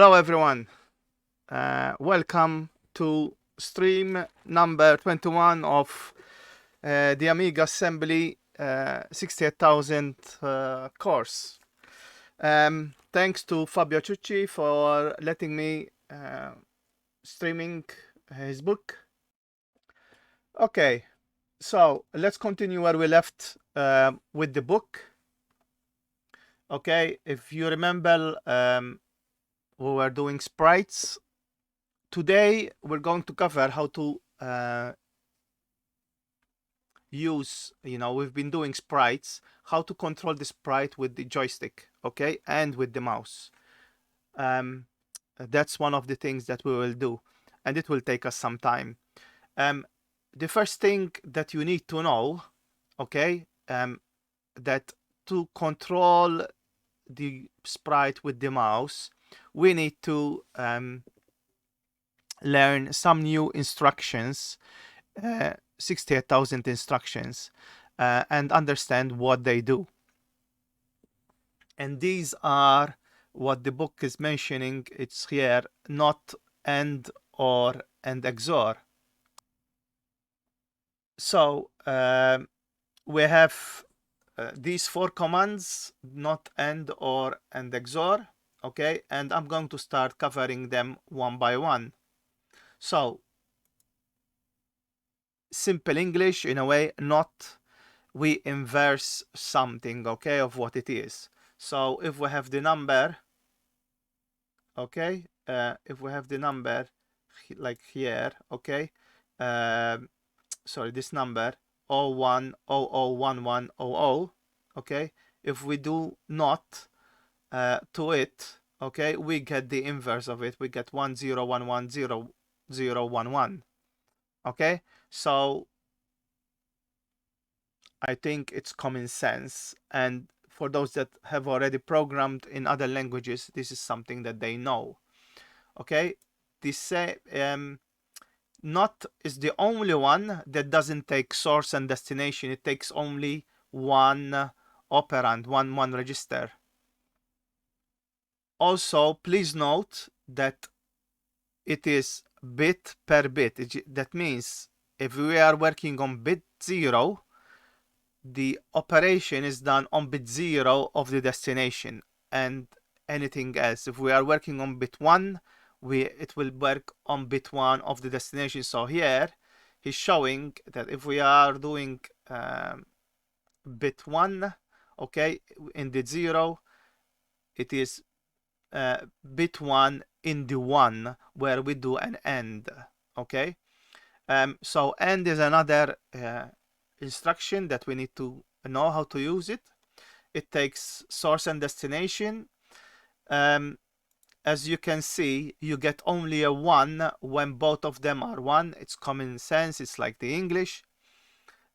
Hello everyone, welcome to stream number 21 of the Amiga Assembly 68,000 course. Thanks to Fabio Ciucci for letting me streaming his book. Okay, so let's continue where we left with the book. Okay, if you remember, we were doing sprites. Today we're going to cover how to use, we've been doing sprites, how to control the sprite with the joystick, okay, and with the mouse. That's one of the things that we will do, and it will take us some time. The first thing that you need to know, okay, that to control the sprite with the mouse, we need to learn some new instructions, 68,000 instructions, and understand what they do. And these are what the book is mentioning. It's here, not, and, or, and XOR. So we have these four commands, not, and, or, and XOR, okay, and I'm going to start covering them one by one. So simple English, in a way, not, we inverse something, okay, of what it is. So if we have the number, okay, if we have the number like here, okay, sorry, this number 01001100, okay, if we do not to it, okay, we get the inverse of it. We get 10110011. Okay, so I think it's common sense, and for those that have already programmed in other languages, this is something that they know. Okay, this not is the only one that doesn't take source and destination. It takes only one operand, one register. Also, please note that it is bit per bit. That means if we are working on bit 0, the operation is done on bit 0 of the destination, and anything else, if we are working on bit 1, it will work on bit 1 of the destination. So here he's showing that if we are doing bit 1, okay, in the 0, it is bit 1 in the 1 where we do an AND, okay. So AND is another instruction that we need to know how to use it. It takes source and destination. As you can see, you get only a 1 when both of them are 1. It's common sense. It's like the English.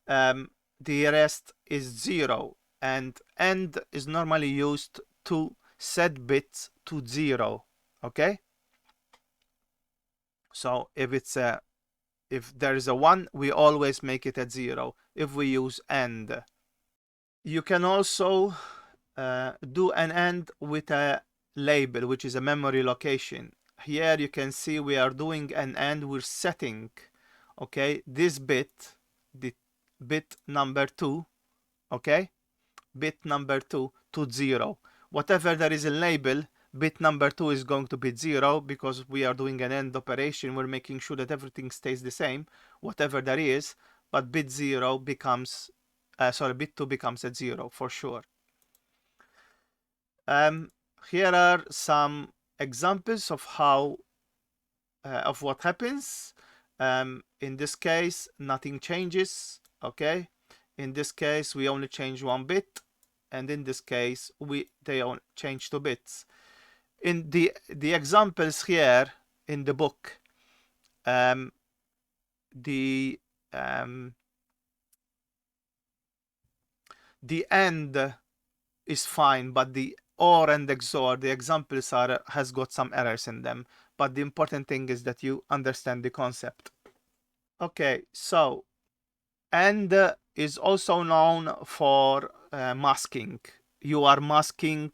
The rest is 0, and AND is normally used to set bits to 0. Okay. So if there is a 1, we always make it at 0 if we use AND. You can also do an AND with a label, which is a memory location. Here you can see we are doing an AND. We're setting, okay, this bit, the bit number 2, okay, bit number 2 to 0. Whatever there is a label, bit number 2 is going to be 0, because we are doing an AND operation. We're making sure that everything stays the same, whatever there is, but bit 0 becomes, bit 2 becomes at 0 for sure. Here are some examples of how, of what happens. In this case, nothing changes, okay? In this case, we only change 1 bit, and in this case, they only change 2 bits. In the examples here in the book, the AND is fine, but the OR and XOR, the examples has got some errors in them. But the important thing is that you understand the concept. Okay, so AND is also known for masking. You are masking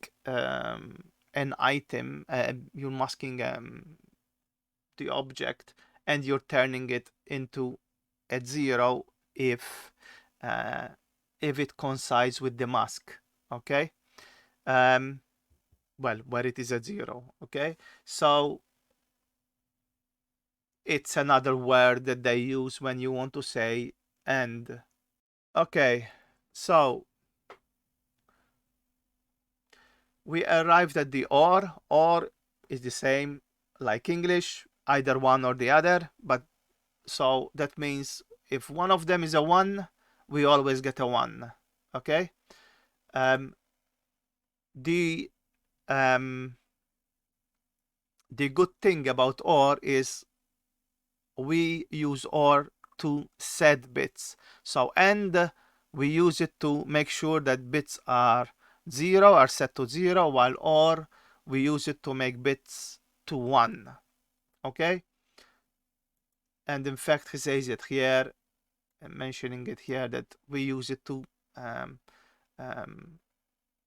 an item, you're masking the object, and you're turning it into a 0 if it coincides with the mask. Okay. Well, where it is at 0. Okay. So it's another word that they use when you want to say and. Okay. So we arrived at the or. Or is the same like English, either one or the other, but so that means if one of them is a 1, we always get a 1. Okay. The good thing about OR is we use OR to set bits. So and we use it to make sure that bits are set to 0, while OR we use it to make bits to 1. Okay. And in fact he says it here, mentioning it here, that we use it to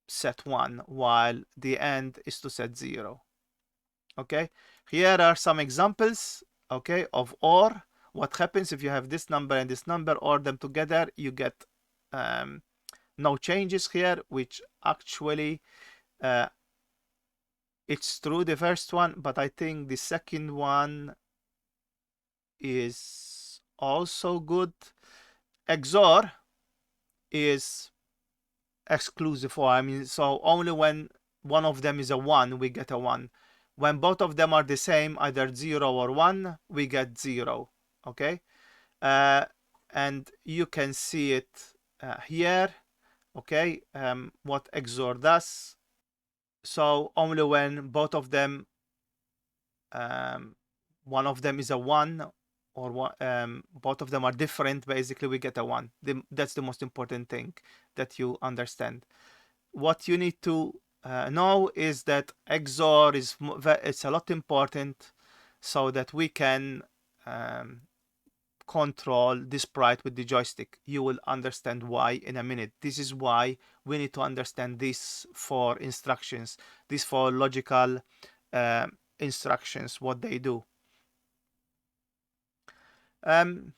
set 1, while the end is to set 0. Okay, here are some examples, okay, of OR. What happens if you have this number and this number, OR them together, you get no changes here, which actually it's true, the first one, but I think the second one is also good. XOR is exclusive OR. I mean, so only when one of them is a 1, we get a 1. When both of them are the same, either 0 or 1, we get 0. Okay. And you can see it here. Okay. What XOR does. So only when both of them, one of them is a 1, or both of them are different, basically we get a 1. That's the most important thing that you understand. What you need to know is that XOR is it's a lot important, so that we can control the sprite with the joystick. You will understand why in a minute. This is why we need to understand this for instructions, this for logical instructions, what they do. The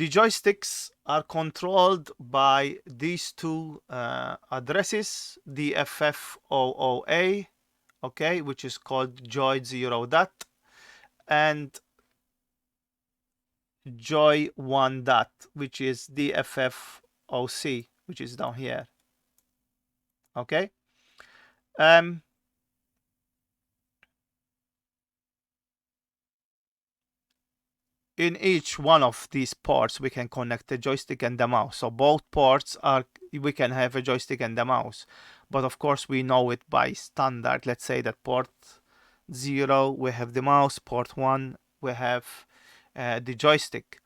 joysticks are controlled by these two addresses, the FF00A, okay, which is called Joy0 dot, and Joy1 dot, which is the FF0C, which is down here. Okay. In each one of these ports, we can connect the joystick and the mouse. So both ports are, we can have a joystick and the mouse. But of course, we know it by standard. Let's say that port 0, we have the mouse. Port 1, we have the joystick.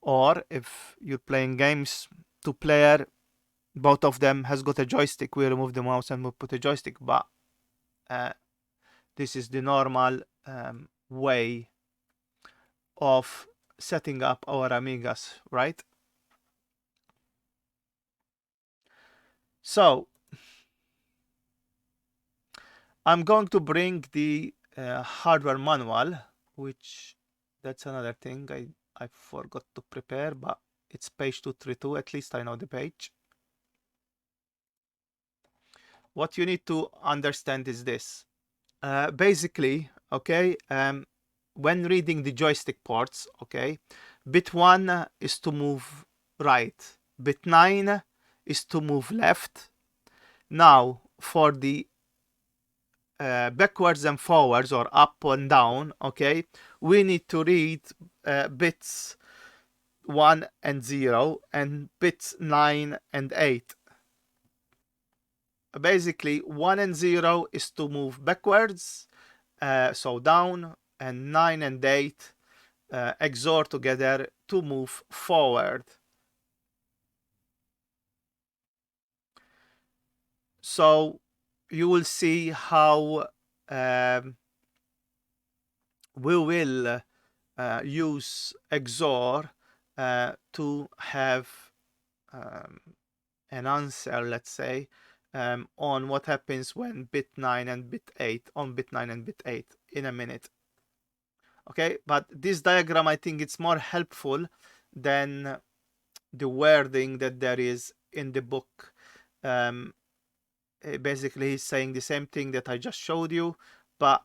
Or if you're playing games, two player, both of them has got a joystick, we remove the mouse and we put a joystick. But this is the normal way of setting up our Amigas, right? So I'm going to bring the hardware manual, which that's another thing I forgot to prepare, but it's page 232. At least I know the page. What you need to understand is this. Basically, okay, when reading the joystick ports, okay, bit 1 is to move right, bit 9 is to move left. Now, for the backwards and forwards, or up and down, okay, we need to read bits 1 and 0 and bits 9 and 8. Basically, 1 and 0 is to move backwards, so down, and 9 and 8 XOR together to move forward. So you will see how we will use XOR to have an answer, let's say, on what happens when bit 9 and bit 8 on bit 9 and bit 8 in a minute. Okay, but this diagram, I think it's more helpful than the wording that there is in the book. Basically, he's saying the same thing that I just showed you, but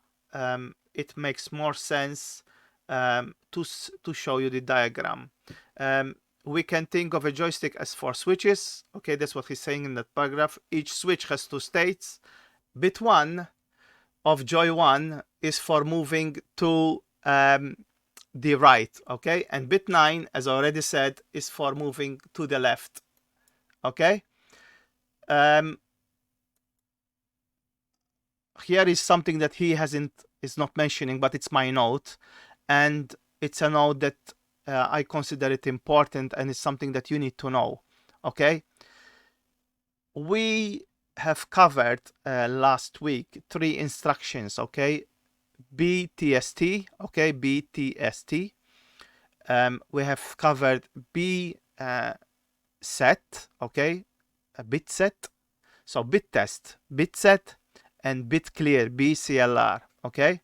it makes more sense to show you the diagram. We can think of a joystick as 4 switches. Okay, that's what he's saying in that paragraph. Each switch has 2 states. Bit 1 of joy 1 is for moving to the right, okay? And bit 9, as I already said, is for moving to the left, okay? Here is something that he is not mentioning, but it's my note, and it's a note that I consider it important, and it's something that you need to know, okay? We have covered last week 3 instructions, okay? BTST, okay, BTST. We have covered B set, okay, a bit set. So bit test, bit set, and bit clear, BCLR, okay?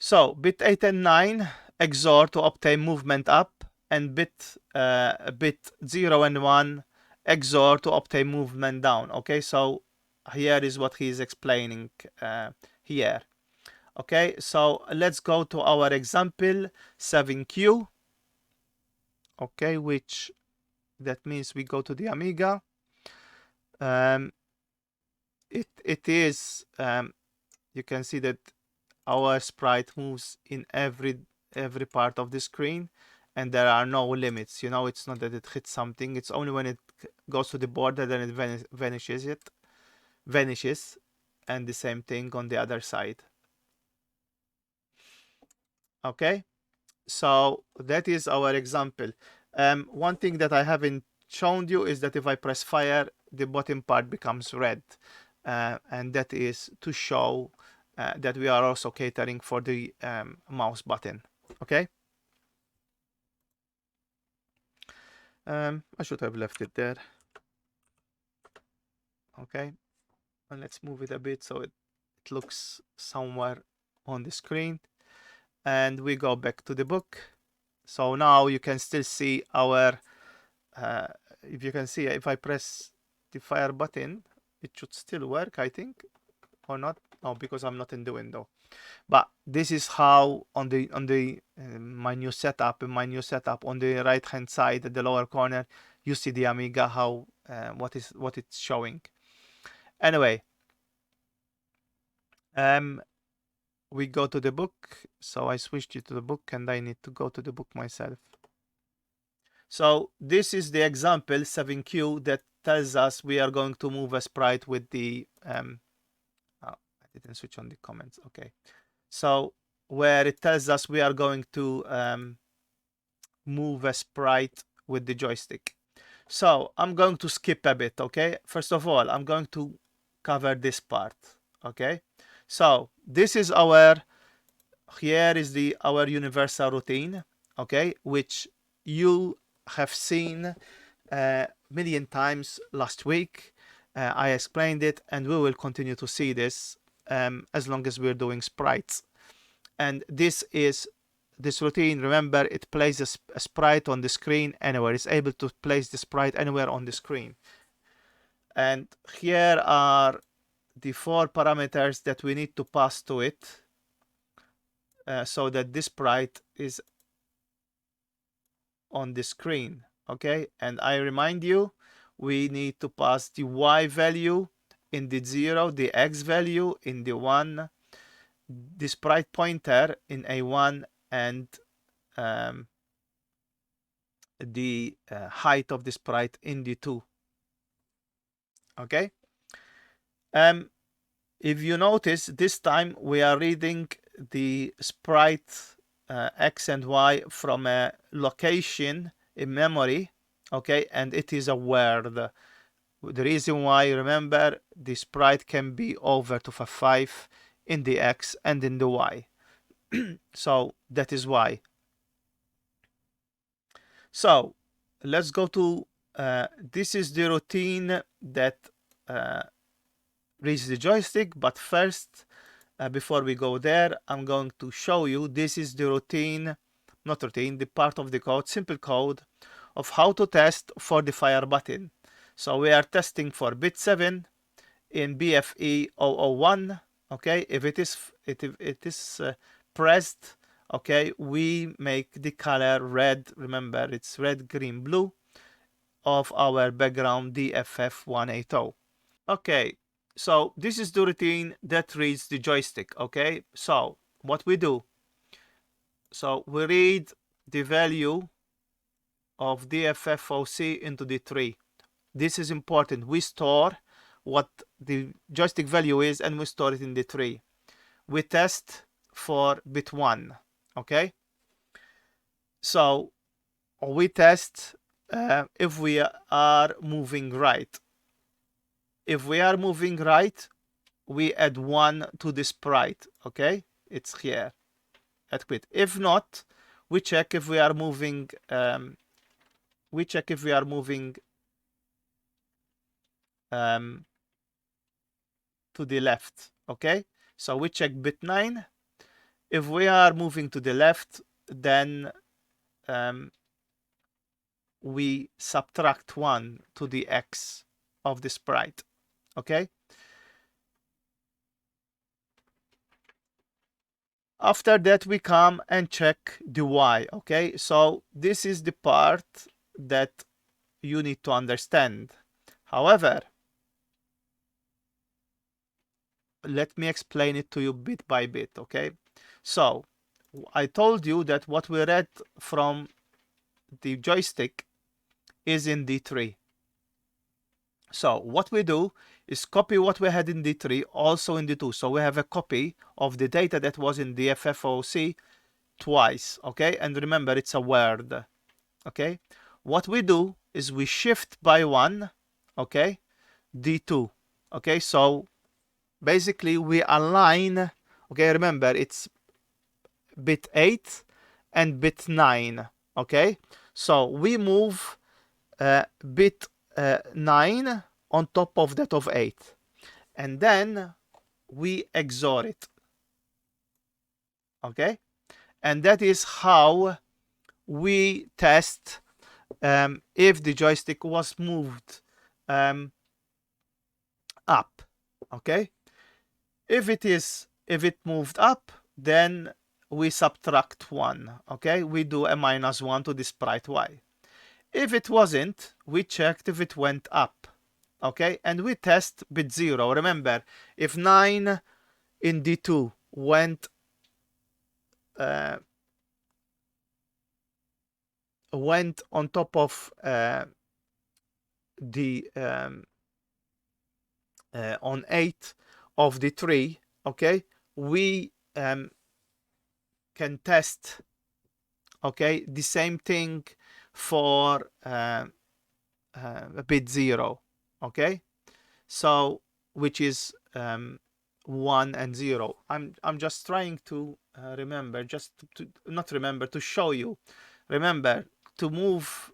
So bit 8 and 9 XOR to obtain movement up, and bit 0 and 1 XOR to obtain movement down, okay? So here is what he is explaining here. Okay, so let's go to our example 7Q. Okay, which that means we go to the Amiga. It is you can see that our sprite moves in every part of the screen, and there are no limits. You know, it's not that it hits something. It's only when it goes to the border then it vanishes, and the same thing on the other side. Okay, so that is our example. One thing that I haven't shown you is that if I press fire, the bottom part becomes red, and that is to show that we are also catering for the mouse button. Okay, I should have left it there. Okay, and let's move it a bit so it looks somewhere on the screen, and we go back to the book. So now you can still see our if you can see, if I press the fire button, it should still work, I think, or not. No, because I'm not in the window. But this is how on the my new setup on the right hand side at the lower corner, you see the Amiga, how what it's showing. Anyway, we go to the book. So I switched it to the book, and I need to go to the book myself. So this is the example 7Q that tells us we are going to move a sprite with the I didn't switch on the comments. Okay, so where it tells us we are going to move a sprite with the joystick. So I'm going to skip a bit. Okay, first of all, I'm going to cover this part. Okay, so this is our our universal routine. Okay, which you have seen a million times last week. I explained it, and we will continue to see this as long as we're doing sprites. And this routine, remember, it places a sprite on the screen anywhere. It's able to place the sprite anywhere on the screen. And here are the 4 parameters that we need to pass to it so that this sprite is on the screen. Okay, and I remind you, we need to pass the y value in the 0, the x value in the 1, the sprite pointer in a1, and the height of the sprite in the 2. Okay, if you notice, this time we are reading the sprite x and y from a location in memory. Okay, and it is a word. The reason why, remember, the sprite can be over to 5 in the x and in the y. So that is why. So let's go to this is the routine that reaches the joystick, but first, before we go there, I'm going to show you, this is the routine, not routine, the part of the code, simple code of how to test for the fire button. So we are testing for bit 7 in BFE 001. Okay, if it is pressed, okay, we make the color red. Remember, it's red, green, blue of our background DFF 180. Okay, so this is the routine that reads the joystick. Okay, so what we do, so we read the value of DFFOC into the tree. This is important. We store what the joystick value is and we store it in the tree. We test for bit 1. Okay, so we test if we are moving right. If we are moving right, we add 1 to the sprite. Okay, it's here at quit. If not, we check if we are moving to the left. Okay, so we check bit 9. If we are moving to the left, then we subtract 1 to the x of the sprite. Okay, after that we come and check the y. Okay, so this is the part that you need to understand. However, let me explain it to you bit by bit. Okay, so I told you that what we read from the joystick is in D3. So what we do is copy what we had in D3 also in D2. So we have a copy of the data that was in the FFOC twice. Okay, and remember, it's a word. Okay, what we do is we shift by 1. Okay, D2. Okay, so basically we align. Okay, remember, it's bit 8 and bit 9. Okay, so we move bit 9 on top of that of 8, and then we XOR it. Okay, and that is how we test if the joystick was moved up. Okay, if it moved up, then we subtract 1. Okay, we do a -1 to the sprite y. If it wasn't, we checked if it went up. Okay, and we test bit 0. Remember, if 9 in D2 went on top of the on 8 of the tree, okay, we can test, okay, the same thing for bit 0. Okay, so which is 1 and 0. I'm just trying to remember, just to not remember, to show you. Remember to move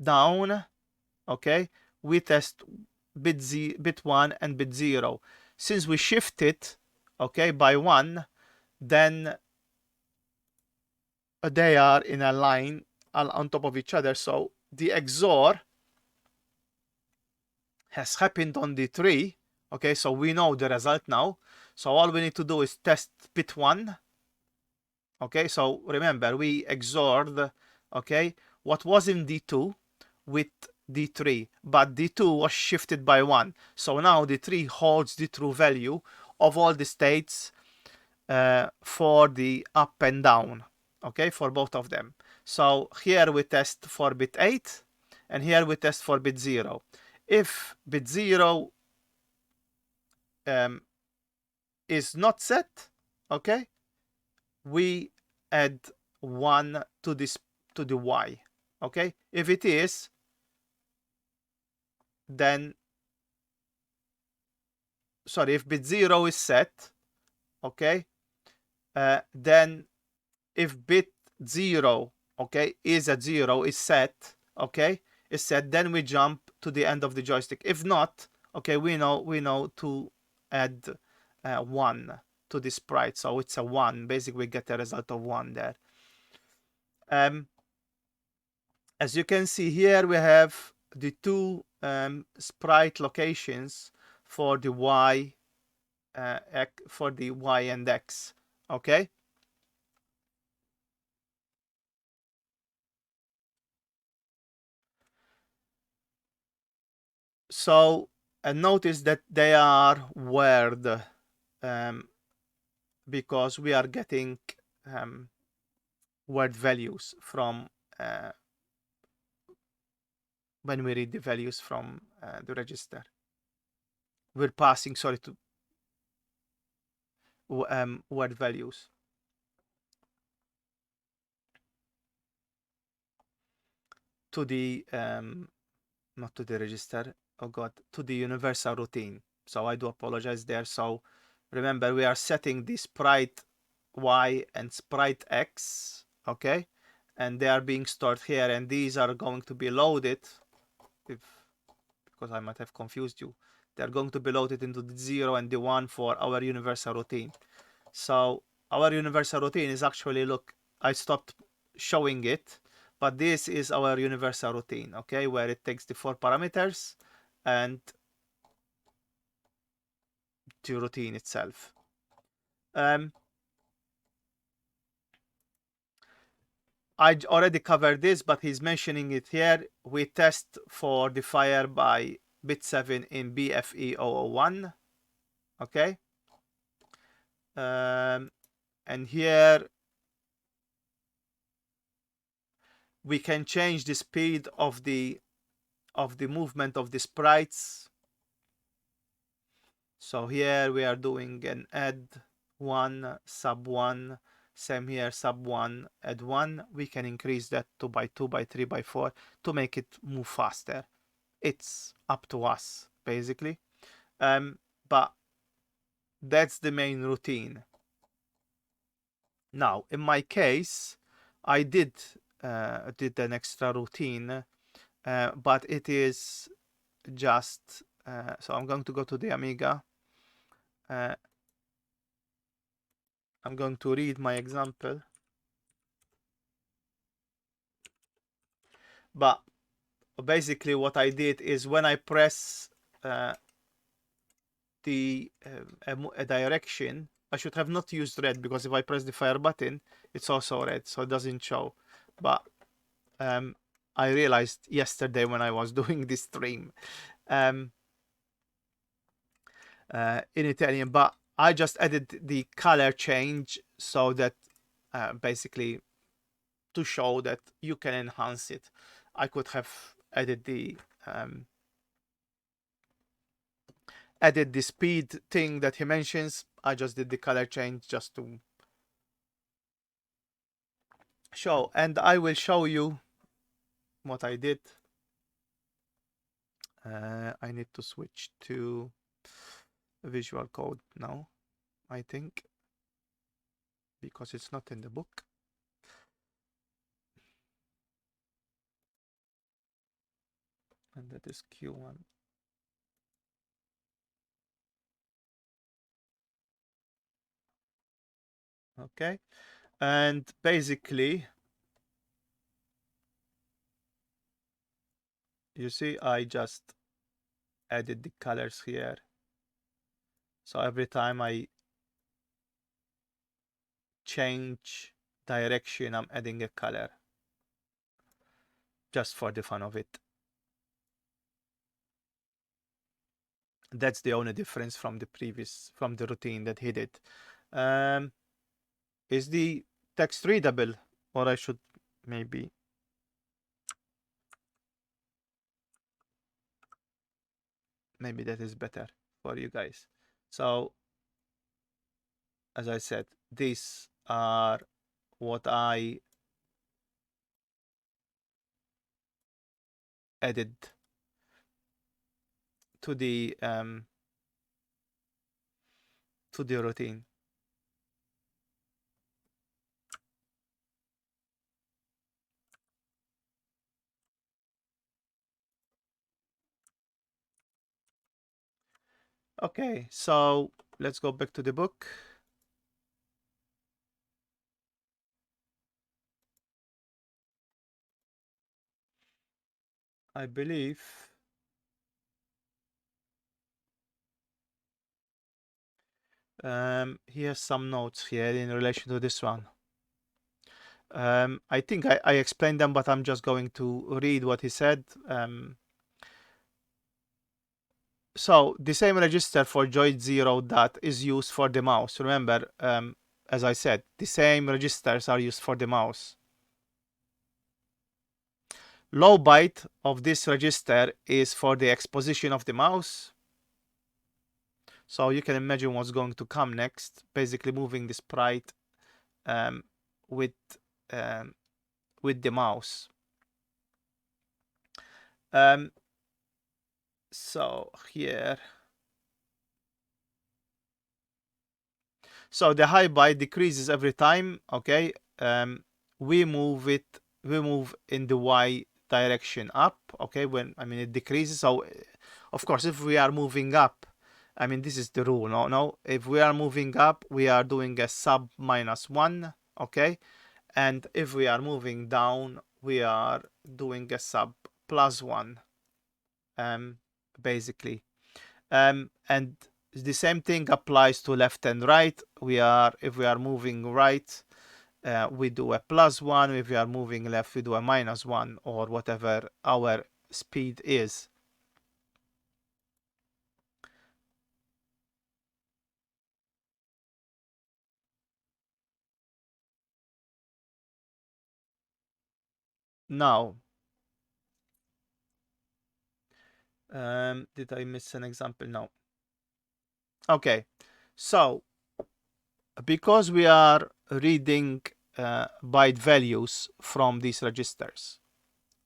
down. Okay, we test bit 1 and bit 0. Since we shift it, okay, by 1, then they are in a line on top of each other. So the XOR has happened on the tree. Okay, so we know the result now. So all we need to do is test bit 1. Okay, so remember, we XORed, okay, what was in D2 with D3, but D2 was shifted by 1. So now D3 holds the true value of all the states for the up and down, okay, for both of them. So here we test for bit 8, and here we test for bit 0. If bit 0 is not set, okay, we add 1 to this, to the y. Okay, if it is, then sorry, if bit 0 is set, okay, then if bit 0 okay, is at 0, is set, okay, is set, then we jump to the end of the joystick. If not, okay, we know to add 1 to the sprite, so it's a 1. Basically, we get a result of 1 there. As you can see here, we have the two sprite locations for the y and x, okay. So notice that they are word, because we are getting word values from when we read the values from the register. We're passing, sorry, to word values to the not to the register, oh god, to the universal routine. So I do apologize there. So remember, we are setting the sprite y and sprite x, okay, and they are being stored here, and these are going to be loaded, because I might have confused you, they're going to be loaded into the 0 and the 1 for our universal routine. So our universal routine is actually, look, I stopped showing it, but this is our universal routine, okay, where it takes the 4 parameters and the routine itself. I already covered this, but he's mentioning it here. We test for the fire by bit 7 in BFE001, okay, and here we can change the speed of the movement of the sprites. So here we are doing an add 1, sub 1, same here, sub 1, add 1. We can increase that 2 by 2 by 3 by 4 to make it move faster. It's up to us, basically. But that's the main routine. Now, in my case, I did an extra routine, but it is just so I'm going to go to the Amiga. I'm going to read my example, but basically what I did is when I press a direction, I should have not used red, because if I press the fire button, it's also red, so it doesn't show. But I realized yesterday when I was doing this stream in Italian, but I just added the color change so that basically to show that you can enhance it. I could have added the speed thing that he mentions. I just did the color change just to show, and I will show you what I did. I need to switch to visual code now, I think, because it's not in the book. And that is Q1. Okay, and basically you see I just added the colors here, so every time I change direction I'm adding a color just for the fun of it. That's the only difference from the routine that he did. Is the text readable, or I should maybe that is better for you guys. So as I said, these are what I added to the routine. Okay, so let's go back to the book. I believe he has some notes here in relation to this one. I think I explained them, but I'm just going to read what he said. So the same register for joy 0 that is used for the mouse. Remember, as I said, the same registers are used for the mouse. Low byte of this register is for the exposition of the mouse. So you can imagine what's going to come next. Basically moving the sprite um, with um, with the mouse. So here, so the high byte decreases every time. Okay, we move in the y direction up. Okay, when I mean it decreases. So of course, if we are moving up, I mean this is the rule. No, if we are moving up, we are doing a sub -1. Okay, and if we are moving down, we are doing a sub +1. Basically, and the same thing applies to left and right. If we are moving right, we do a +1. If we are moving left, we do a -1, or whatever our speed is. Now, did I miss an example? No. Okay, so because we are reading byte values from these registers,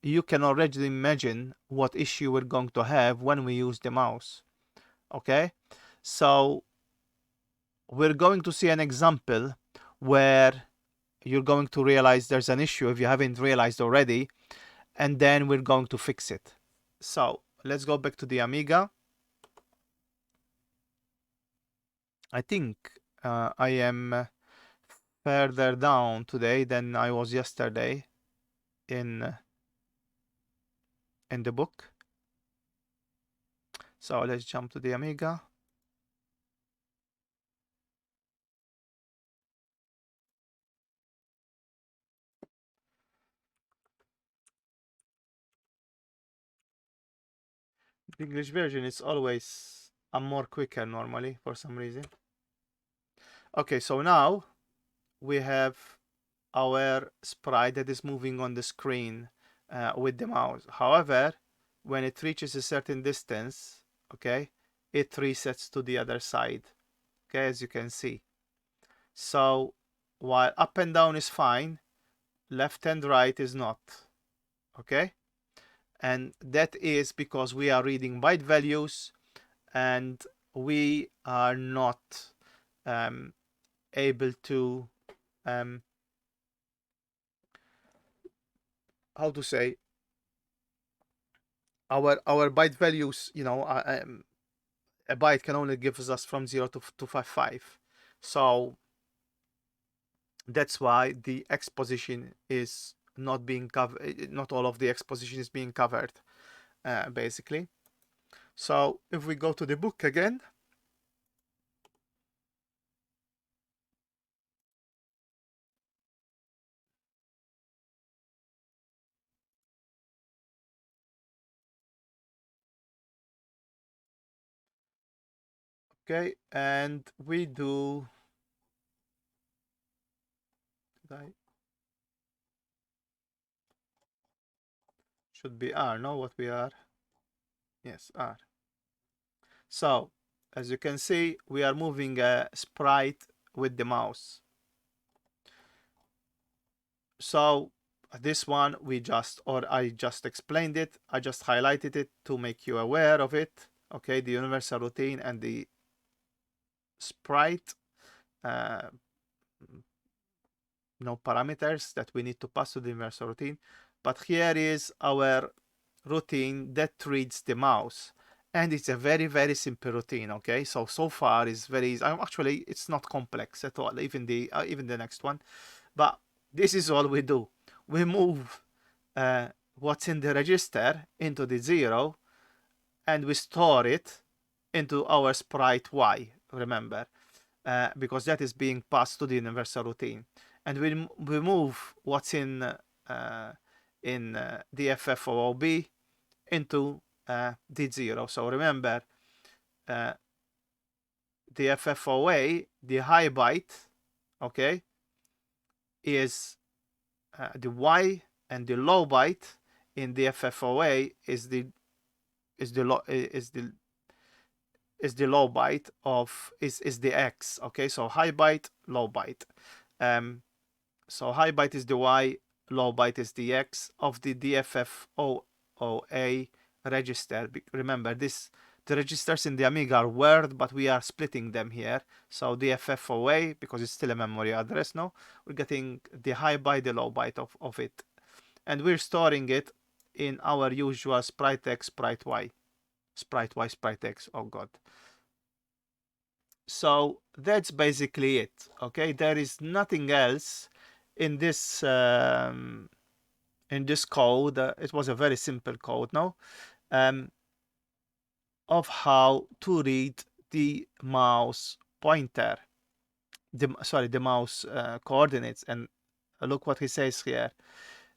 you can already imagine what issue we're going to have when we use the mouse. Okay, so we're going to see an example where you're going to realize there's an issue if you haven't realized already, and then we're going to fix it. So let's go back to the Amiga. I think I am further down today than I was yesterday in the book. So let's jump to the Amiga. The English version is always more quicker normally for some reason. Okay, so now we have our sprite that is moving on the screen with the mouse. However, when it reaches a certain distance, okay, it resets to the other side, okay, as you can see. So while up and down is fine, left and right is not, okay? And that is because we are reading byte values and we are not able to how to say, our byte values, a byte can only give us from 0 to 255. So that's why the exposition is not being covered. Not all of the exposition is being covered, basically. So if we go to the book again, okay, and we do, should be R, no? What we are? Yes, R. So as you can see, we are moving a sprite with the mouse. So this one I just explained it. I just highlighted it to make you aware of it. Okay, the universal routine and the sprite, no parameters that we need to pass to the universal routine. But here is our routine that reads the mouse. and it's a very, very simple routine. Okay, so far it's very easy. Actually, it's not complex at all, even the next one. But this is all we do. We move what's in the register into the 0, and we store it into our sprite y, remember, because that is being passed to the universal routine. And we move what's in the FFOOB into D0. So remember, the FFOA, the high byte, okay, is the Y, and the low byte in the FFOA is the low byte of is the X. Okay, so high byte, low byte. So high byte is the Y, low byte is the X of the DFFOA register. Remember this. The registers in the Amiga are word, but we are splitting them here. So the FFOA, because it's still a memory address now, we're getting the high byte, the low byte of it. And we're storing it in our usual Sprite X, Sprite Y. Sprite Y, Sprite X, oh god. So that's basically it, okay? There is nothing else in this code. It was a very simple code now. Of how to read the mouse pointer, the mouse coordinates. And look what he says here.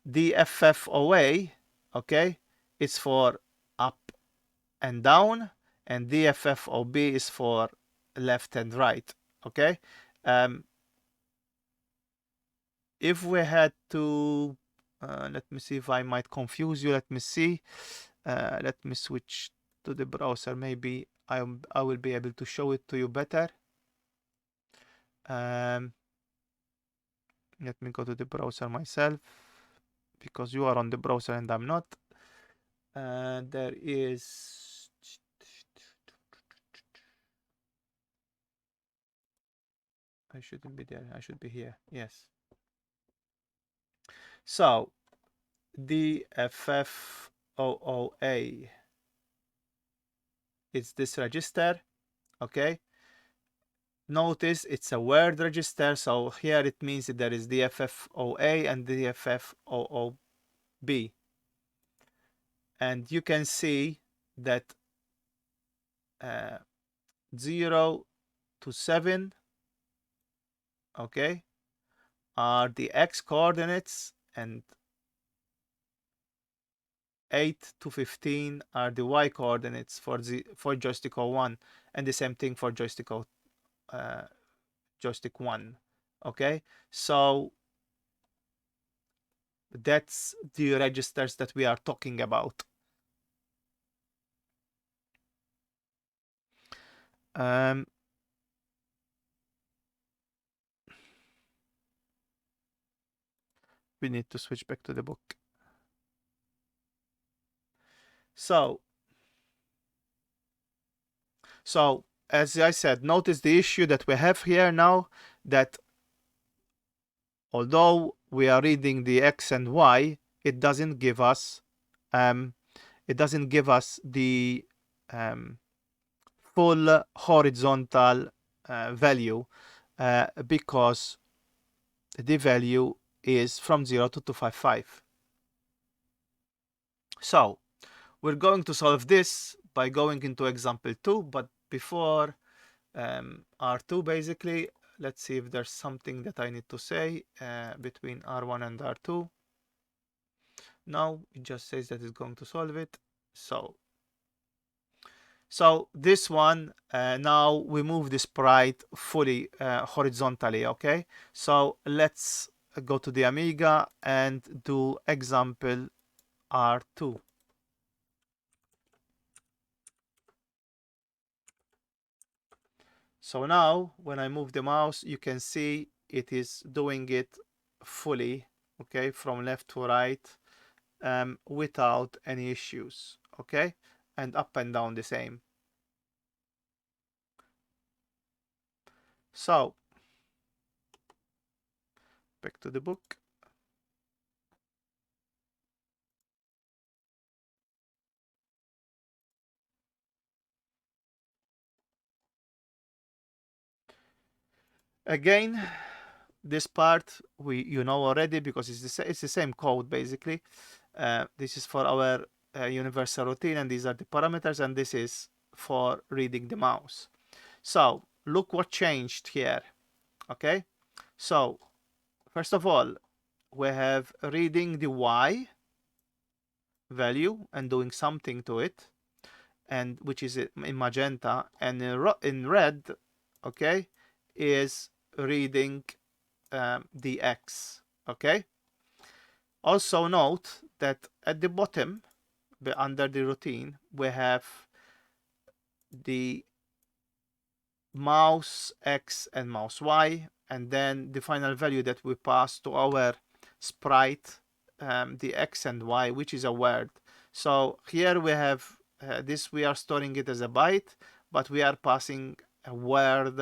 The FFOA, okay, it's for up and down, and the FFOB is for left and right, okay. If we had to, let me see if I might confuse you. Let me see. Let me switch to the browser. Maybe I will be able to show it to you better. Let me go to the browser myself, because you are on the browser and I'm not. There is, I shouldn't be there. I should be here. Yes. So the FFOOA, it's this register, okay. Notice it's a word register, so here it means that there is the FFOA and the FFOOB. And you can see that 0 to 7, okay, are the X coordinates, and 8 to 15 are the Y coordinates for joystick 01, and the same thing for joystick 1. Okay, so that's the registers that we are talking about. We need to switch back to the book. So as I said, notice the issue that we have here now, that although we are reading the X and Y, it doesn't give us the full horizontal value, because the value is from 0 to 255. So we're going to solve this by going into example 2, but before R2, basically, let's see if there's something that I need to say between R1 and R2. No, it just says that it's going to solve it. So this one, now we move the sprite fully horizontally, okay? So let's go to the Amiga and do example R2. So now when I move the mouse, you can see it is doing it fully, okay, from left to right, without any issues, okay, and up and down the same. So back to the book. Again, this part you know already because it's the same code basically. This is for our universal routine, and these are the parameters, and this is for reading the mouse. So look what changed here. Okay, so first of all, we have reading the Y value and doing something to it, and which is in magenta, and in red, okay, is reading the X. Okay. Also note that at the bottom, under the routine, we have the mouse X and mouse Y, and then the final value that we pass to our sprite, the X and Y, which is a word. So here we have this, we are storing it as a byte, but we are passing a word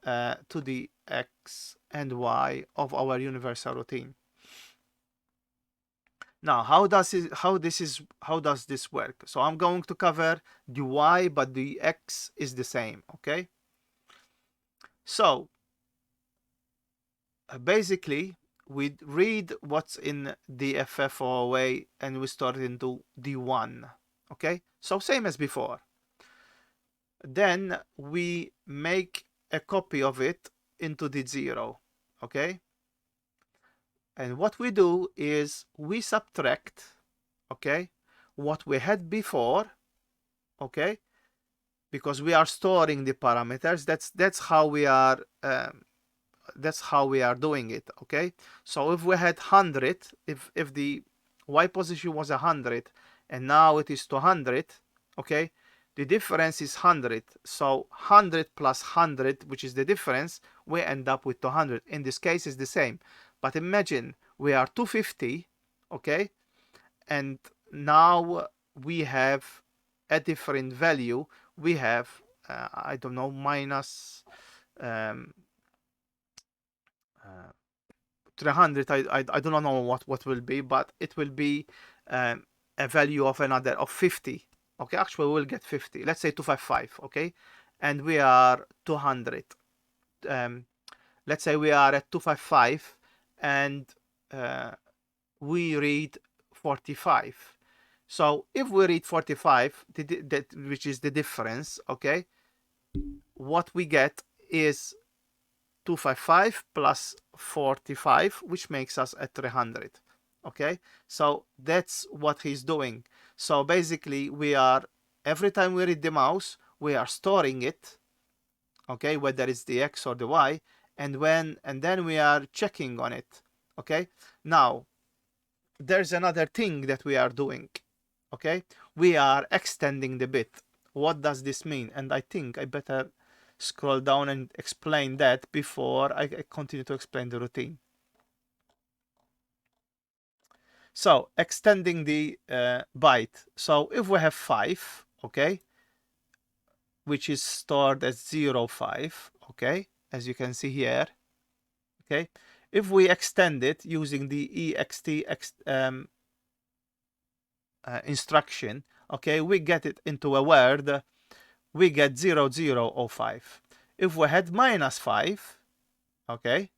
to the X and Y of our universal routine. Now, how does this work? So I'm going to cover the Y, but the X is the same, okay? So basically, we read what's in the FFOA and we store it into D1, okay? So same as before. Then we make a copy of it into D0, okay? And what we do is we subtract, okay, what we had before, okay, because we are storing the parameters. That's how we are doing it, okay? So if we had 100, if the Y position was 100 and now it is 200, okay, the difference is 100. So 100 plus 100, which is the difference, we end up with 200. In this case, it's the same. But imagine we are 250, okay, and now we have a different value. We have I don't know, minus 300. I do not know what will be, but it will be a value of another of 50. Okay, actually we'll get 50. Let's say 255. Okay, and we are 200. Let's say we are at 255 and we read 45. So if we read 45, which is the difference, okay, what we get is 255 plus 45, which makes us at 300. Okay, so that's what he's doing. So basically, we are, every time we read the mouse, we are storing it, okay, whether it's the X or the Y, and then we are checking on it. Okay, now there's another thing that we are doing. Okay, we are extending the bit. What does this mean? And I think I better scroll down and explain that before I continue to explain the routine. So extending the byte. So if we have 5, okay, which is stored as 05, okay, as you can see here, okay, if we extend it using the ext instruction, okay, we get it into a word, we get 0005. If we had -5, okay,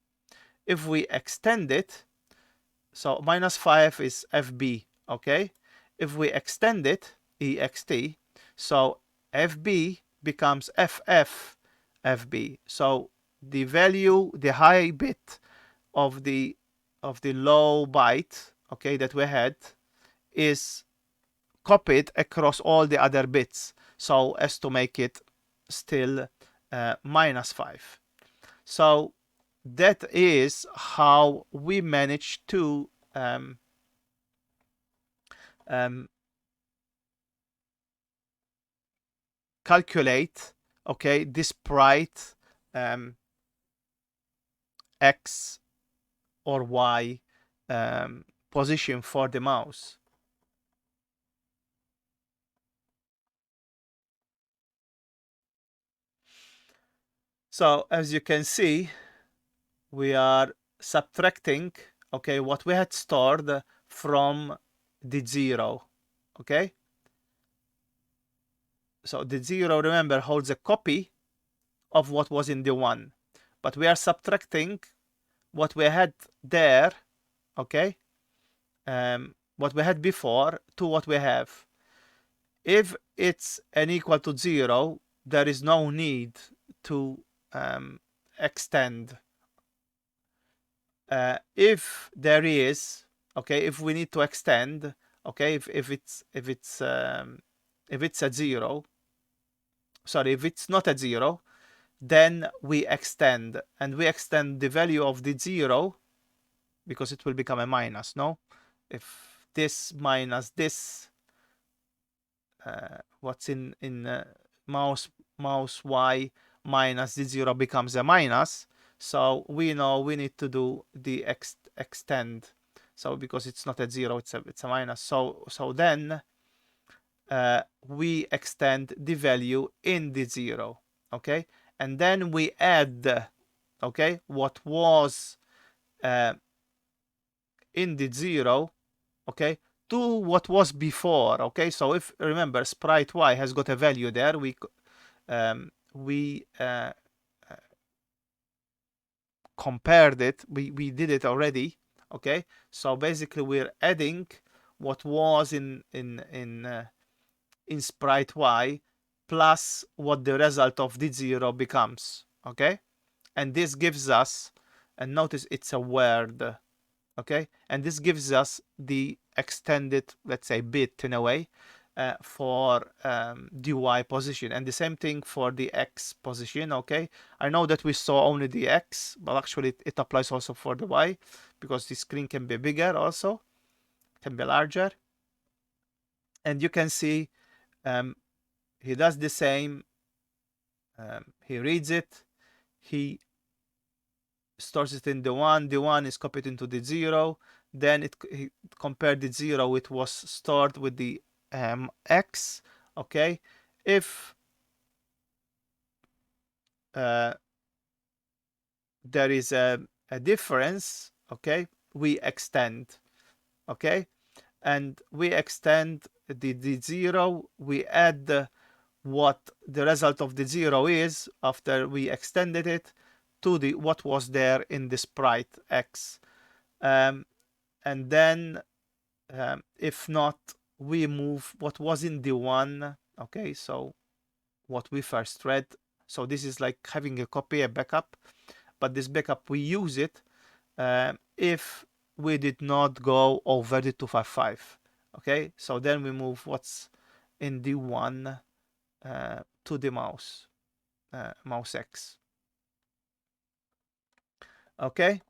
if we extend it, so -5 is FB, okay, if we extend it, EXT, so FB becomes FF FB. So the value, the high bit of the low byte, okay, that we had is copied across all the other bits, so as to make it still -5. So that is how we manage to calculate, okay, this sprite X or Y position for the mouse. So as you can see, we are subtracting, okay, what we had stored from the 0, okay? So the 0, remember, holds a copy of what was in the 1. but we are subtracting what we had there, okay, what we had before to what we have. If it's n equal to 0, there is no need to extend. If there is, okay, if we need to extend, okay, if it's at 0, sorry, if it's not at 0, then we extend, and we extend the value of the 0 because it will become a minus, no? If this minus this, what's in mouse y minus the 0 becomes a minus, so we know we need to do the extend. So because it's not at 0, it's a minus. So then we extend the value in the 0, okay, and then we add, okay, what was in the 0, okay, to what was before, okay. So if remember, sprite y has got a value there, we compared it, we did it already, okay. So basically we're adding what was in sprite y plus what the result of the 0 becomes, okay. And this gives us, and notice it's a word, okay, and this gives us the extended, let's say, bit in a way, for the y position, and the same thing for the x position, okay. I know that we saw only the x, but actually it applies also for the y, because the screen can be bigger also, can be larger, and you can see he does the same. He reads it, he stores it in the 1, the 1 is copied into the 0, then he compared the 0 it was stored with the x, okay. If there is a difference, okay, we extend, okay, and we extend the 0, we add what the result of the 0 is after we extended it to the what was there in the sprite x, and then if not, we move what was in the 1, okay, so what we first read. So this is like having a copy, a backup, but this backup we use it if we did not go over the 255, okay. So then we move what's in the 1 to the mouse x, okay.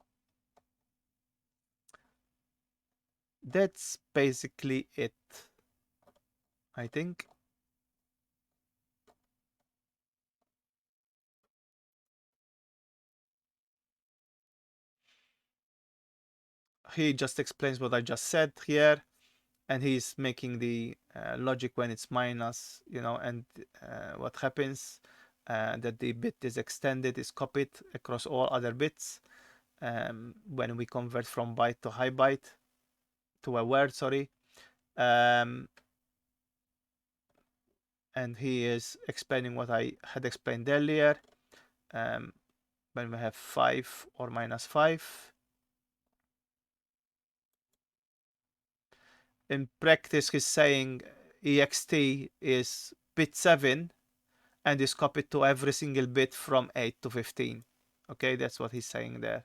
That's basically it, I think. He just explains what I just said here, and he's making the logic when it's minus, you know, and what happens that the bit is extended, is copied across all other bits when we convert from byte to high byte to a word, sorry. And he is explaining what I had explained earlier, when we have 5 or minus 5. In practice, he's saying ext is bit 7 and is copied to every single bit from 8 to 15. Okay, that's what he's saying there.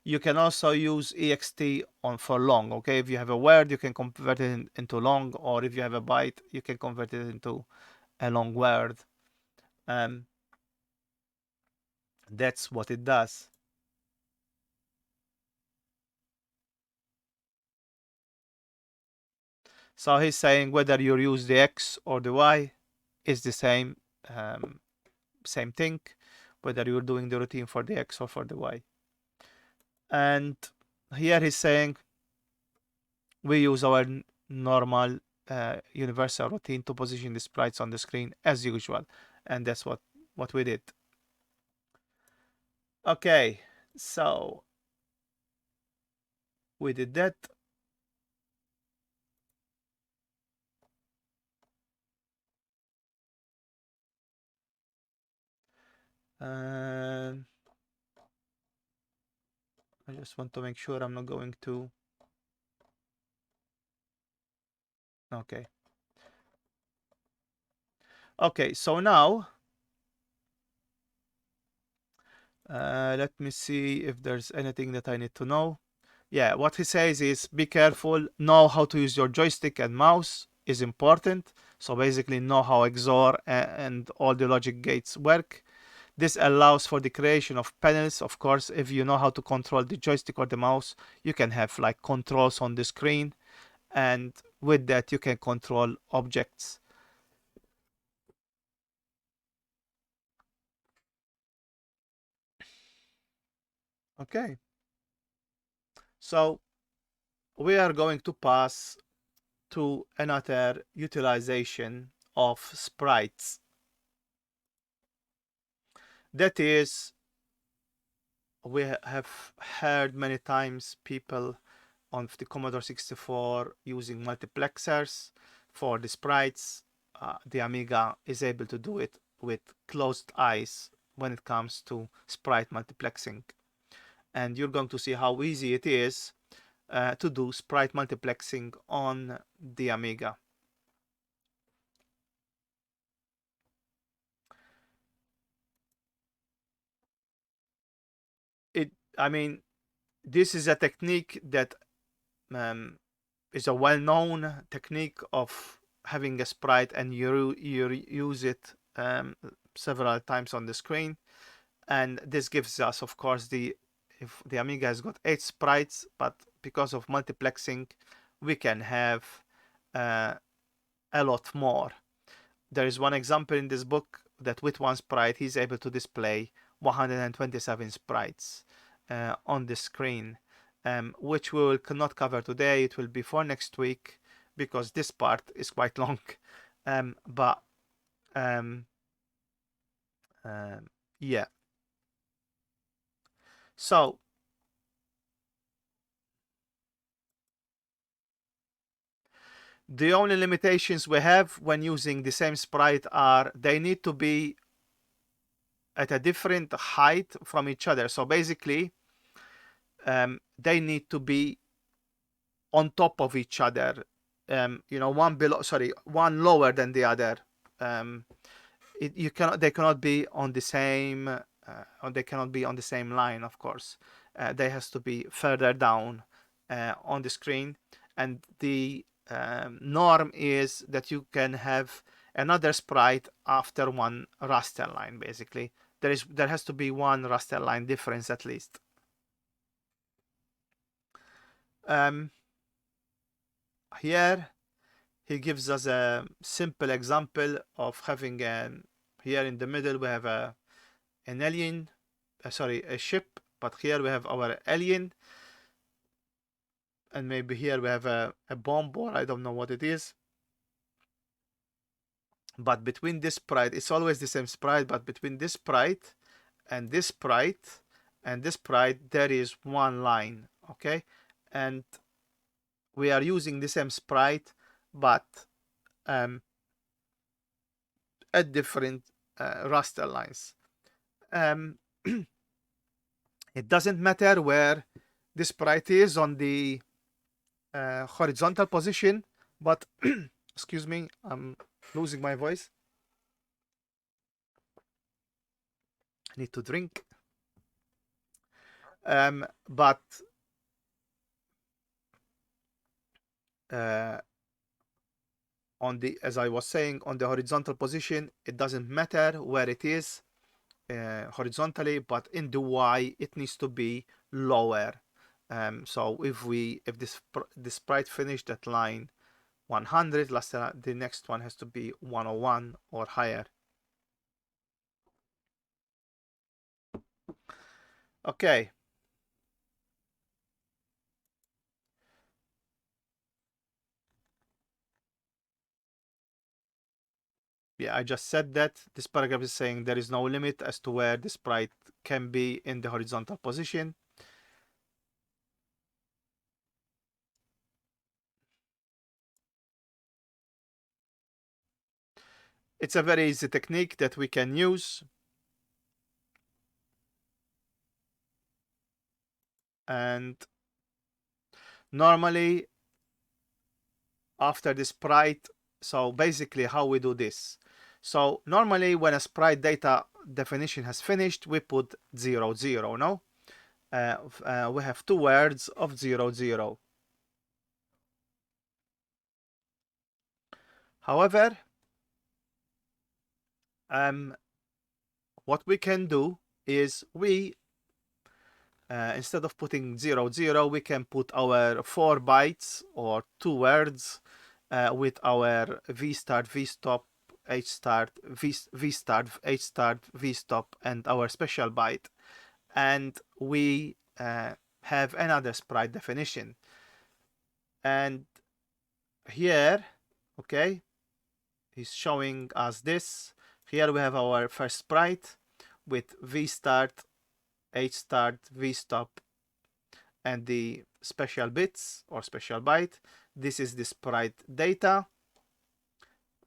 You can also use ext for long, okay. If you have a word, you can convert it into long, or if you have a byte, you can convert it into a long word. That's what it does. So he's saying whether you use the x or the y is the same thing, whether you're doing the routine for the x or for the y. And here he's saying we use our normal universal routine to position the sprites on the screen as usual, and that's what we did. Okay, so we did that. I just want to make sure I'm not going to. Okay. Okay, so now let me see if there's anything that I need to know. Yeah, what he says is be careful, know how to use your joystick and mouse is important. So basically know how XOR and all the logic gates work. This allows for the creation of panels. Of course, if you know how to control the joystick or the mouse, you can have like controls on the screen, and with that you can control objects. Okay, so we are going to pass to another utilization of sprites. That is, we have heard many times people on the Commodore 64 using multiplexers for the sprites. The Amiga is able to do it with closed eyes when it comes to sprite multiplexing. And you're going to see how easy it is to do sprite multiplexing on the Amiga. I mean, this is a technique that um, is a well-known technique of having a sprite and you use it several times on the screen, and this gives us, of course, if the Amiga has got 8 sprites, but because of multiplexing we can have uh, a lot more. There is one example in this book that with one sprite he's able to display 127 sprites on the screen, which we will not cover today. It will be for next week because this part is quite long. But um, yeah. So the only limitations we have when using the same sprite are they need to be at a different height from each other. So basically, they need to be on top of each other. One below, sorry, one lower than the other. Um, they cannot be on the same, or they cannot be on the same line. Of course, they has to be further down on the screen, and the norm is that you can have another sprite after one raster line. Basically, there has to be one raster line difference at least. Um, Here he gives us a simple example of having here in the middle we have an alien, sorry, a ship, but here we have our alien, and maybe here we have a bomb, or I don't know what it is. But between this sprite, it's always the same sprite, but between this sprite and this sprite and this sprite, there is one line, okay? And we are using the same sprite, but um, at different raster lines. Um, it doesn't matter where the sprite is on the horizontal position, but excuse me, I'm losing my voice. I need to drink. But on the, as I was saying, on the horizontal position, it doesn't matter where it is horizontally, but in the Y, it needs to be lower. So if this sprite finished at line 100, the next one has to be 101 or higher. Okay. Yeah, I just said that. This paragraph is saying there is no limit as to where the sprite can be in the horizontal position. It's a very easy technique that we can use. And normally after the sprite, so basically how we do this. So normally when a sprite data definition has finished, we put 0, 0, no? We have two words of 0, 0. However, what we can do is instead of putting 0, 0, we can put our 4 bytes or two words with our v start, v stop, h start, v start, h start, v stop, and our special byte. And we have another sprite definition. And here, okay, he's showing us this. Here we have our first sprite with v start, h start, v stop, and the special bits or special byte. This is the sprite data,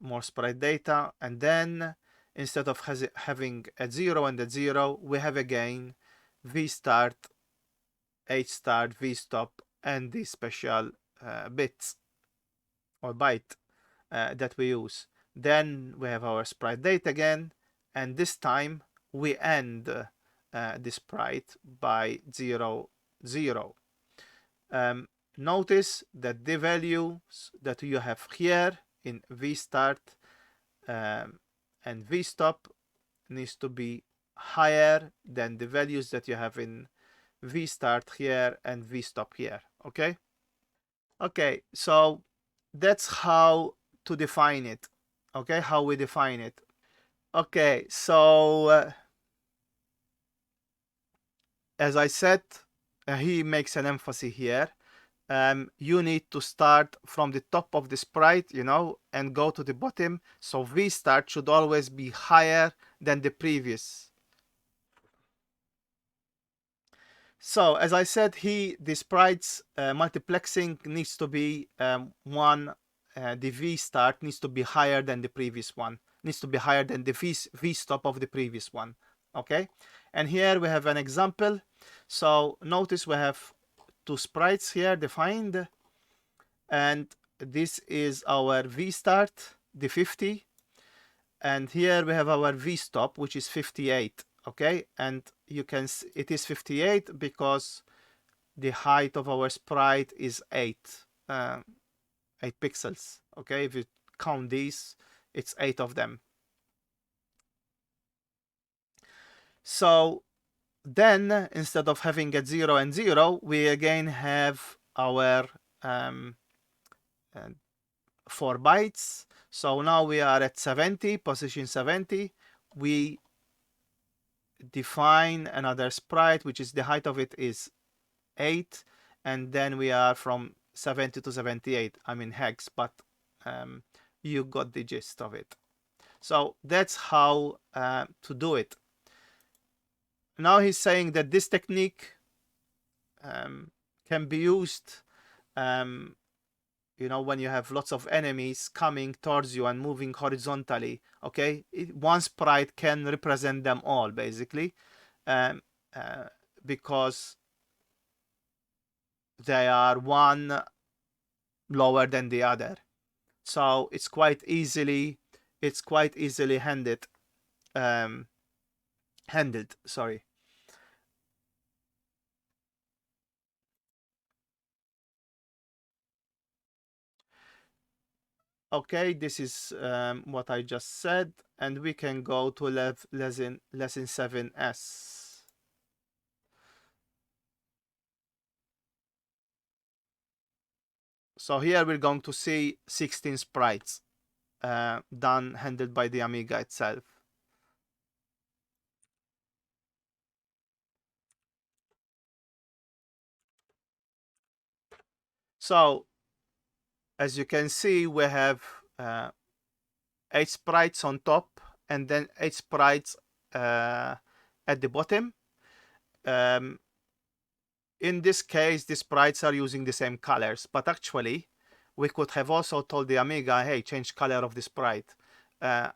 more sprite data, and then instead of having a 0 and a 0, we have again v start, h start, v stop, and the special bits or byte that we use. Then we have our sprite data again, and this time we end the sprite by 0, 0. Notice that the values that you have here in v start and v stop needs to be higher than the values that you have in v start here and v stop here. Okay, so that's how to define it. Okay, how we define it. Okay, so as I said, he makes an emphasis here. You need to start from the top of the sprite, and go to the bottom. So v start should always be higher than the previous. So as I said, the sprites multiplexing needs to be the v start needs to be higher than the previous one, needs to be higher than the v stop of the previous one. Okay, and here we have an example. So notice we have two sprites here defined, and this is our v start, the 50, and here we have our v stop, which is 58. Okay, and you can see it is 58 because the height of our sprite is 8 pixels. Okay, if you count these, it's 8 of them. So then instead of having a 0 and 0, we again have our 4 bytes. So now we are at 70, position 70. We define another sprite, which is the height of it is 8, and then we are from 70 to 78. I'm in hex, but you got the gist of it. So that's how to do it. Now he's saying that this technique can be used when you have lots of enemies coming towards you and moving horizontally. Okay, one sprite can represent them all basically, because they are one lower than the other. So it's quite easily handled. Sorry. Okay, this is what I just said, and we can go to lesson 7S. So here we're going to see 16 sprites handled by the Amiga itself. So as you can see, we have 8 sprites on top and then 8 sprites at the bottom. In this case, the sprites are using the same colors, but actually we could have also told the Amiga, hey, change color of the sprite. But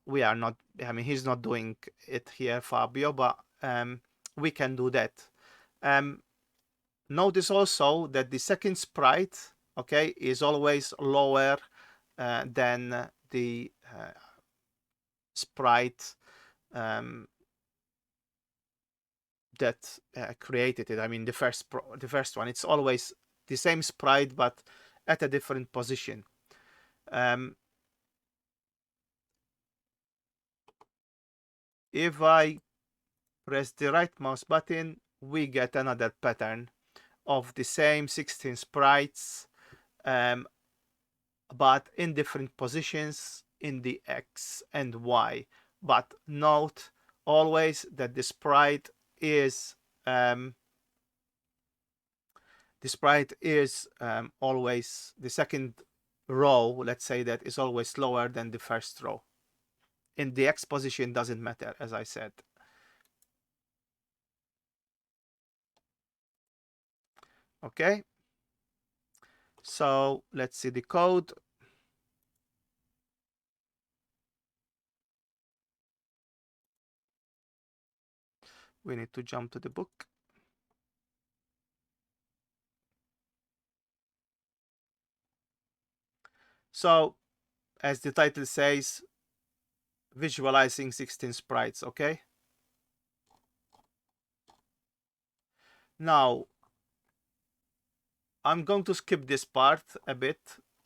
we are not, he's not doing it here, Fabio, but we can do that. Notice also that the second sprite, okay, is always lower than the sprite that created it. I mean, the first one. It's always the same sprite, but at a different position. If I press the right mouse button, we get another pattern of the same 16 sprites, but in different positions in the X and Y. But note always that the sprite is always the second row, let's say, that is always lower than the first row. In the X position doesn't matter, as I said. Okay, so let's see the code. We need to jump to the book. So, as the title says, visualizing 16 sprites, okay? Now, I'm going to skip this part a bit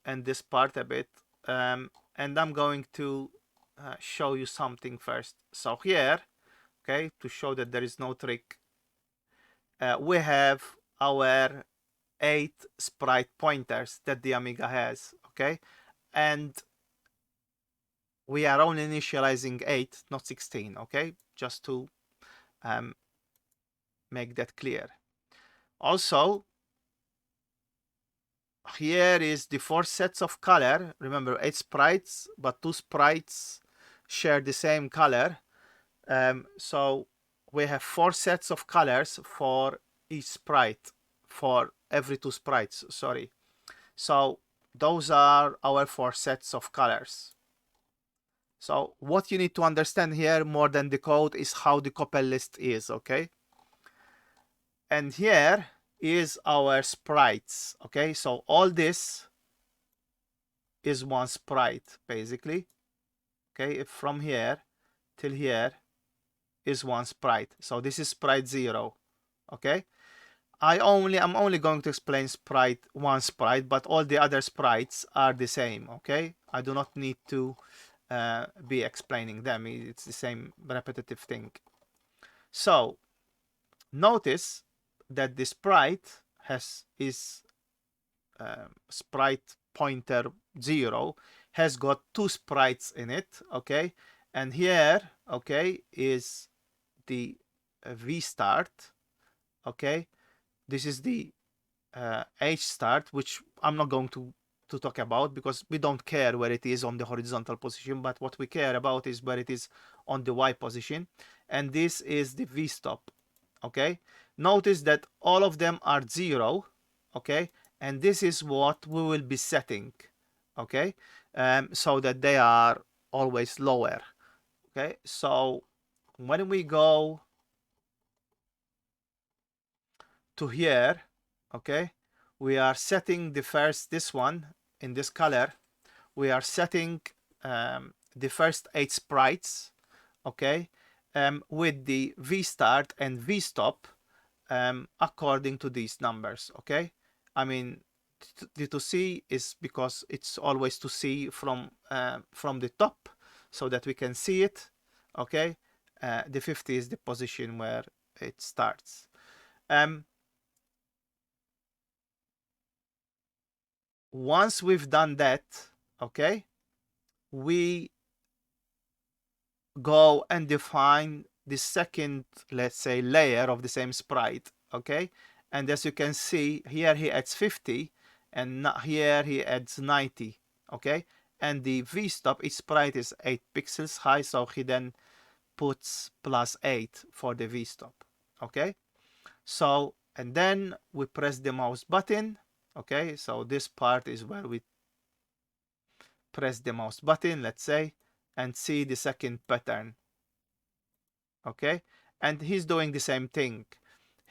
and this part a bit, and I'm going to show you something first. So here, okay, to show that there is no trick, we have our 8 sprite pointers that the Amiga has, okay? And we are only initializing 8, not 16, okay? Just to make that clear. Also, here is the 4 sets of color. Remember, 8 sprites, but 2 sprites share the same color. So we have 4 sets of colors for each sprite, for every 2 sprites, sorry. So those are our 4 sets of colors. So what you need to understand here more than the code is how the couple list is, okay? And here is our sprites, okay? So all this is one sprite, basically, okay? If from here till here is one sprite. So this is sprite 0, okay? I'm only going to explain one sprite, but all the other sprites are the same, okay? I do not need to be explaining them. It's the same repetitive thing. So notice that the sprite is sprite pointer 0 has got 2 sprites in it, okay? And here, okay, is the V start, okay? This is the H start, which I'm not going to talk about because we don't care where it is on the horizontal position, but what we care about is where it is on the Y position. And this is the V stop, okay? Notice that all of them are 0, okay? And this is what we will be setting, okay? So that they are always lower, okay? So when we go to here, okay, we are setting this one in this color, we are setting the first 8 sprites, okay, with the V start and V stop according to these numbers, okay? I mean, the to see is because it's always to see from the top so that we can see it, okay? The 50 is the position where it starts. Once we've done that, okay, we go and define the second, let's say, layer of the same sprite, okay? And as you can see, here he adds 50, and here he adds 90, okay? And the v-stop, each sprite is 8 pixels high, so he then puts +8 for the v-stop, okay? So, and then we press the mouse button, okay? So this part is where we press the mouse button, let's say, and see the second pattern, okay? And he's doing the same thing.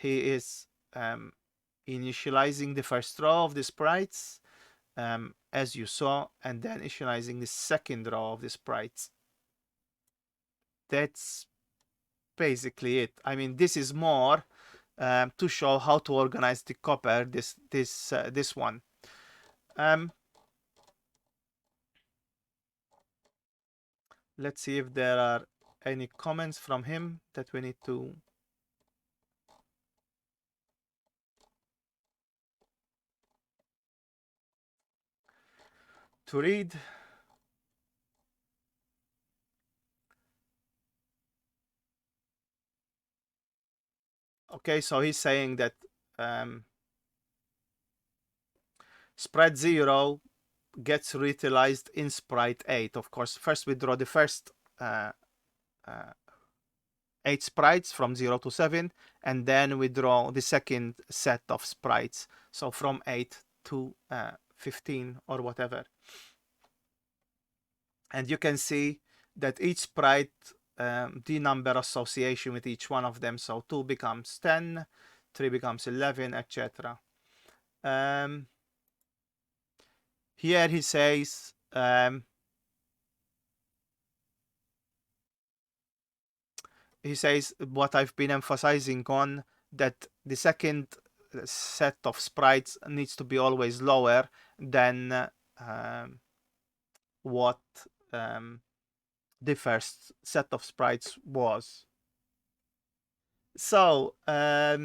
he is initializing the first row of the sprites, as you saw, and then initializing the second row of the sprites. That's basically it. I mean, this is more to show how to organize the copper. This one. Let's see if there are any comments from him that we need to read. Okay, so he's saying that Sprite 0 gets reutilized in Sprite 8. Of course, first we draw the first 8 sprites from 0 to 7, and then we draw the second set of sprites, so from 8 to 15 or whatever. And you can see that each sprite, the number association with each one of them, so 2 becomes 10, 3 becomes 11, etc. Here he says what I've been emphasizing on, that the second set of sprites needs to be always lower than what the first set of sprites was. So as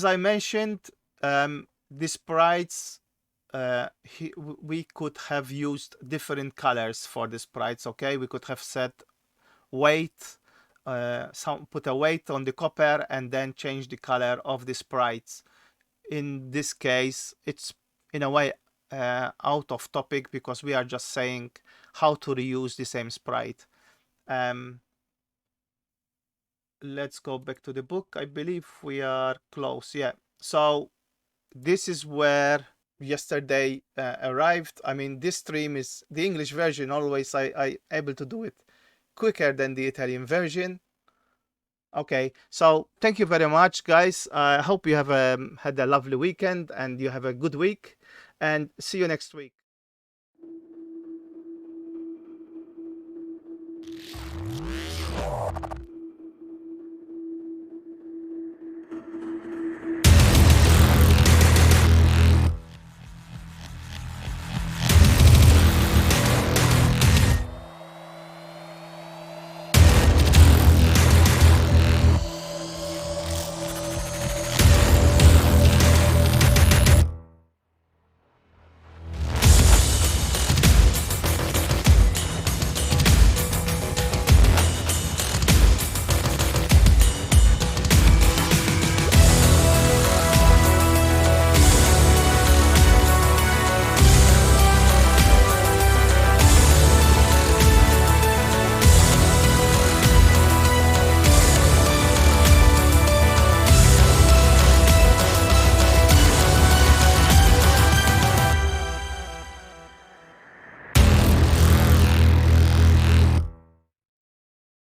I mentioned, the sprites, we could have used different colors for the sprites. Okay, we could have set weight, put a weight on the copper and then change the color of the sprites. In this case, it's in a way out of topic, because we are just saying how to reuse the same sprite. Let's go back to the book. I believe we are close. Yeah, so this is where yesterday arrived. I mean, this stream is the English version. Always I able to do it quicker than the Italian version. Okay, so thank you very much, guys. I hope you have had a lovely weekend and you have a good week, and see you next week.